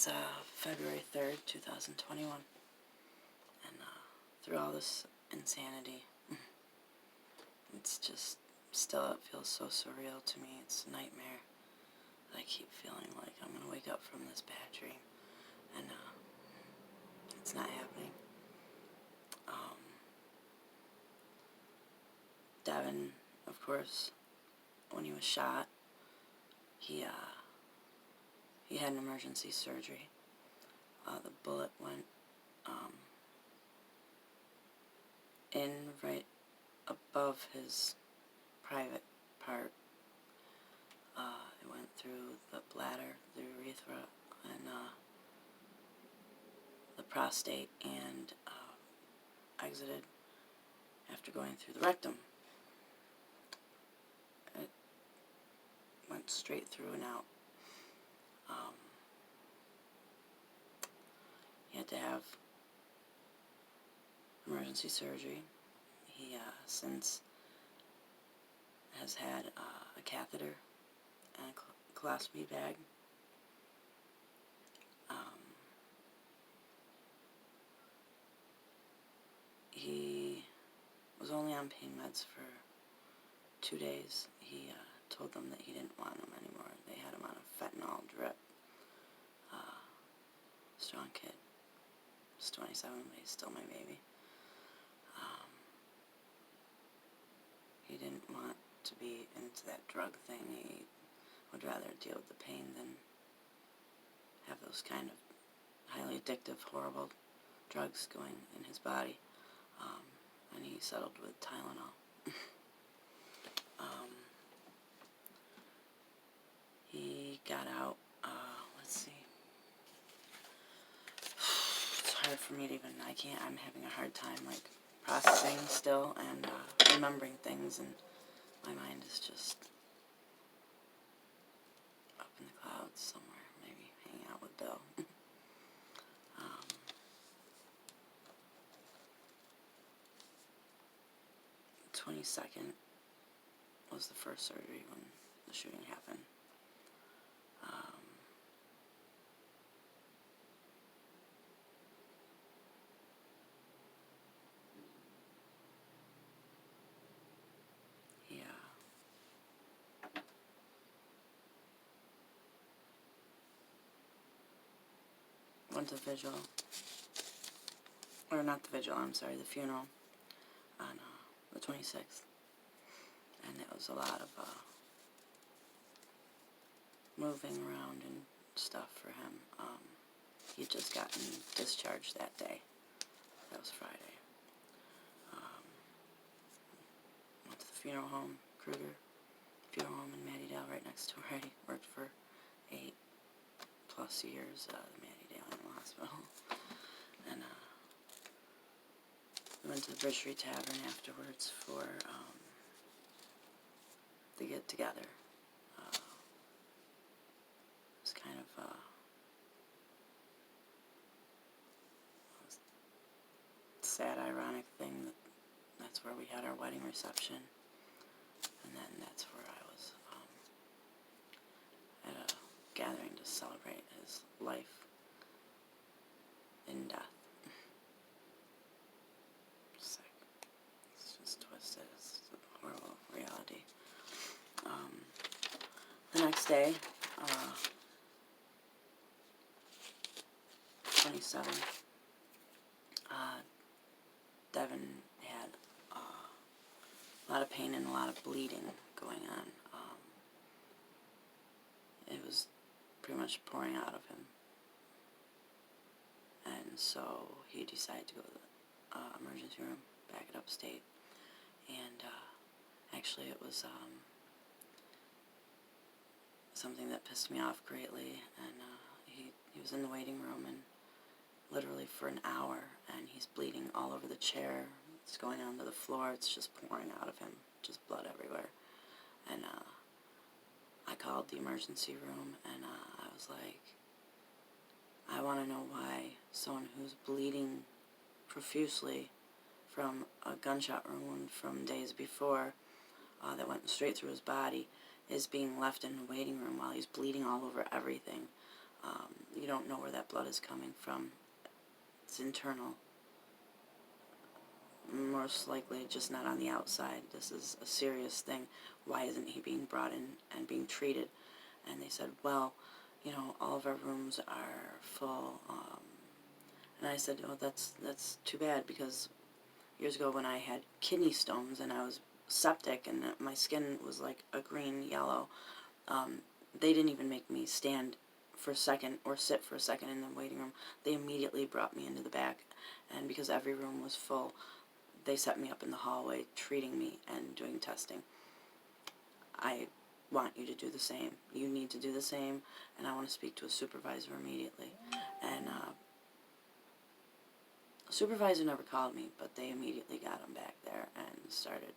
It's February 3rd, 2021, and through all this insanity, it's just, still it feels so surreal to me. It's a nightmare that I keep feeling like I'm going to wake up from this bad dream, and it's not happening. Devon, of course, when he was shot, he had an emergency surgery. The bullet went in right above his private part. It went through the bladder, the urethra, and the prostate, and exited after going through the rectum. It went straight through and out. He had to have emergency surgery. He since has had a catheter and a colostomy bag. He was only on pain meds for 2 days. He told them that he didn't want them anymore. They had him on a fentanyl drip. Strong kid. He's 27, but he's still my baby. He didn't want to be into that drug thing. He would rather deal with the pain than have those kind of highly addictive, horrible drugs going in his body. And he settled with Tylenol. He got out, let's see. It's hard for me to even, I'm having a hard time, like, processing still and remembering things, and my mind is just up in the clouds somewhere, maybe hanging out with Bill. 22nd was the first surgery when the shooting happened. He went to the vigil, or not the vigil, I'm sorry, the funeral on the 26th, and it was a lot of moving around and stuff for him. He'd just gotten discharged that day. That was Friday. Went to the funeral home, Kruger Funeral Home in Mattydale, right next to where I worked for 8+ years, the Mattydale Animal Hospital. And we went to the Bridgetree Tavern afterwards for the get together. It was kind of sad, ironic thing that that's where we had our wedding reception, and then that's where I was at a gathering to celebrate his life in death. Sick. It's just twisted. It's a horrible reality. The next day, 27th, Devon had a lot of pain and a lot of bleeding going on. It was pretty much pouring out of him. And so he decided to go to the emergency room back at Upstate. And actually it was something that pissed me off greatly. And he was in the waiting room, and literally for an hour, and he's bleeding all over the chair. It's going onto the floor. It's just pouring out of him, just blood everywhere. And I called the emergency room, and I was like, I want to know why someone who's bleeding profusely from a gunshot wound from days before that went straight through his body is being left in the waiting room while he's bleeding all over everything. You don't know where that blood is coming from. It's internal. Most likely just not on the outside. This is a serious thing. Why isn't he being brought in and being treated? And they said, well, you know, all of our rooms are full. And I said, oh, that's too bad, because years ago when I had kidney stones and I was septic and my skin was like a green yellow, they didn't even make me stand for a second or sit for a second in the waiting room. They immediately brought me into the back, and because every room was full, they set me up in the hallway treating me and doing testing. I want you to do the same. You need to do the same, and I want to speak to a supervisor immediately. And the supervisor never called me, but they immediately got him back there and started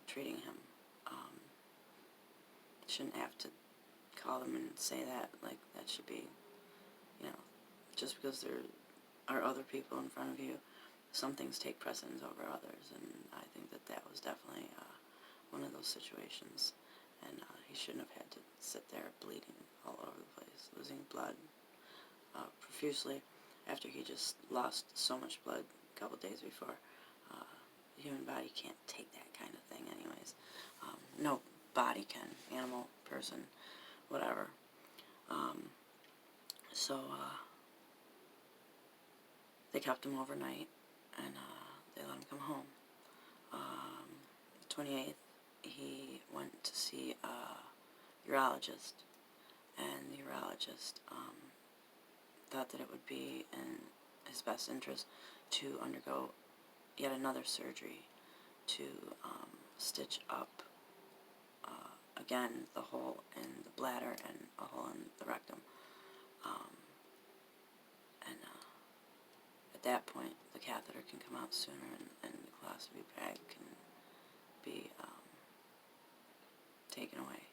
treating him. Shouldn't have to call them and say that. Like, that should be, you know, just because there are other people in front of you, some things take precedence over others, and I think that that was definitely one of those situations. And he shouldn't have had to sit there bleeding all over the place, losing blood profusely after he just lost so much blood a couple days before. The human body can't take that kind of thing anyways. No body can, animal, person, whatever. So they kept him overnight, and they let him come home. The 28th, he went to see a urologist, and the urologist thought that it would be in his best interest to undergo yet another surgery to stitch up again the hole in the bladder and a hole in the rectum. At that point, the catheter can come out sooner, and the colostomy bag can be taken away.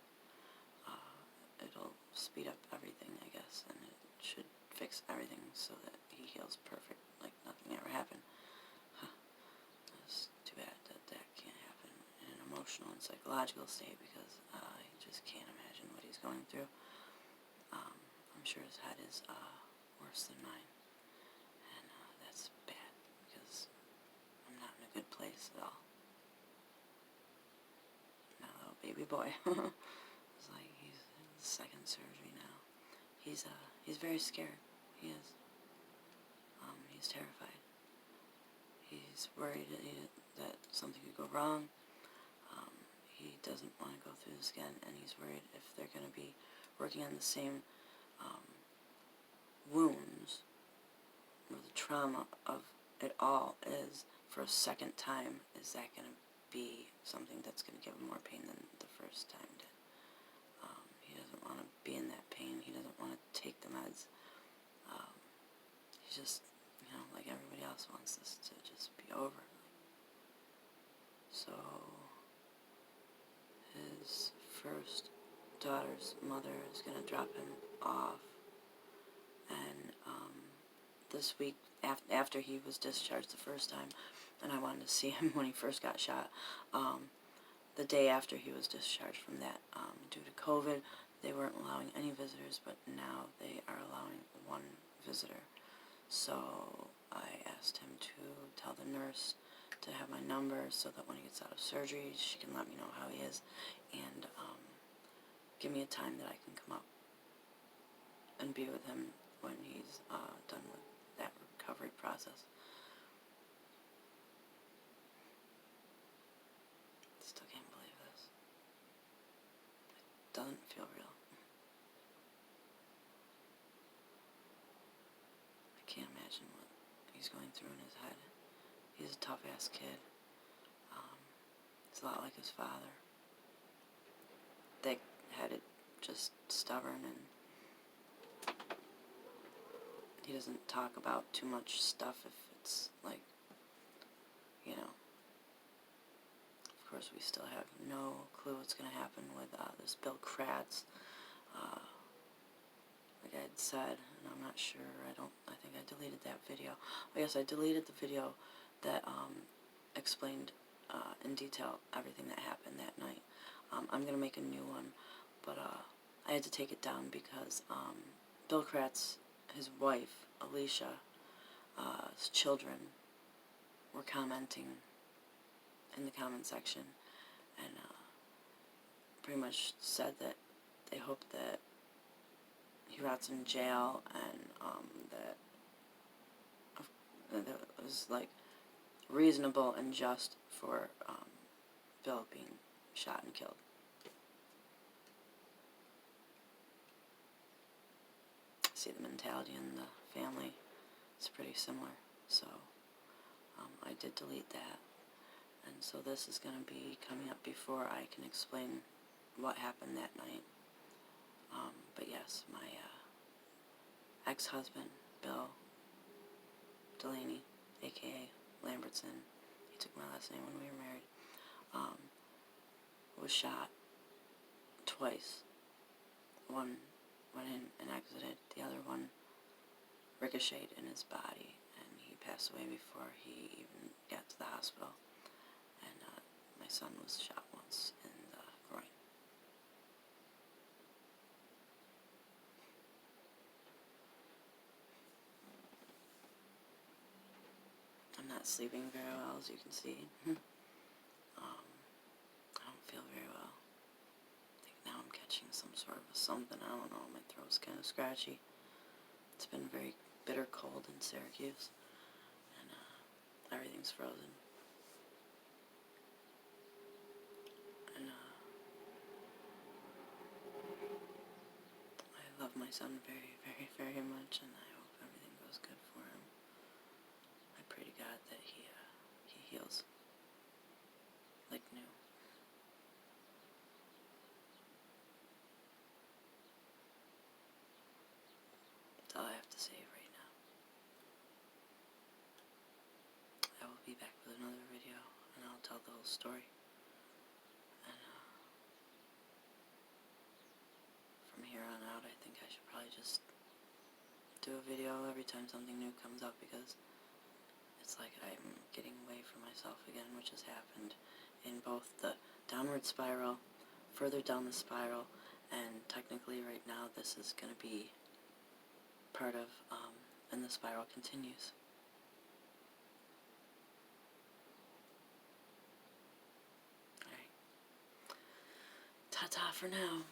It'll speed up everything, I guess, and it should fix everything so that he heals perfect, like nothing ever happened. It's too bad that that can't happen in an emotional and psychological state, because I just can't imagine what he's going through. I'm sure his head is worse than mine, and that's bad, because I'm not in a good place at all. Now, little baby boy, it's like he's in his second surgery now. He's very scared. He is. He's terrified. He's worried that something could go wrong. He doesn't want to go through this again, and he's worried if they're going to be working on the same wounds, where the trauma of it all is for a second time. Is that going to be something that's going to give him more pain than the first time did? He doesn't want to be in that pain. He doesn't want to take the meds. He's just, you know, like everybody else, wants this to just be over. So his first daughter's mother is going to drop him off, and this week, after he was discharged the first time, and I wanted to see him when he first got shot, the day after he was discharged from that, due to COVID, they weren't allowing any visitors, but now they are allowing one visitor. So I asked him to tell the nurse to have my number so that when he gets out of surgery, she can let me know how he is, and give me a time that I can come up and be with him when he's done with that recovery process. Still can't believe this. It doesn't feel real. I can't imagine what he's going through in his head. He's a tough-ass kid. He's a lot like his father. Thick-headed, just stubborn, and he doesn't talk about too much stuff if it's like, you know. Of course, we still have no clue what's going to happen with this Bill Kratz. Like I had said, and I'm not sure, I think I deleted that video. Oh yes, I deleted the video that explained in detail everything that happened that night. I'm going to make a new one, but I had to take it down because Bill Kratz, his wife, Alicia, his children were commenting in the comment section, and pretty much said that they hope that he rots in jail, and that it was like reasonable and just for Bill being shot and killed. See, the mentality in the family is pretty similar, so I did delete that, and so this is going to be coming up before I can explain what happened that night. But yes, my ex-husband, Bill Delaney, aka Lambertson, he took my last name when we were married, was shot twice. One went in and exited, the other one ricocheted in his body, and he passed away before he even got to the hospital. And my son was shot once in the groin. I'm not sleeping very well, as you can see. I don't feel very well. I think now I'm catching some sort of something, I don't know, my throat's kind of scratchy. It's been very bitter cold in Syracuse, and everything's frozen. And I love my son very, very, very much, and I hope everything goes good for him. I pray to God that he heals like new. That's all I have to say right now. I will be back with another video, and I'll tell the whole story. And from here on out, I think I should probably just do a video every time something new comes up, because it's like I'm getting away from myself again, which has happened in both the downward spiral, further down the spiral, and technically right now this is going to be part of, and the spiral continues. Alright. Ta-ta for now.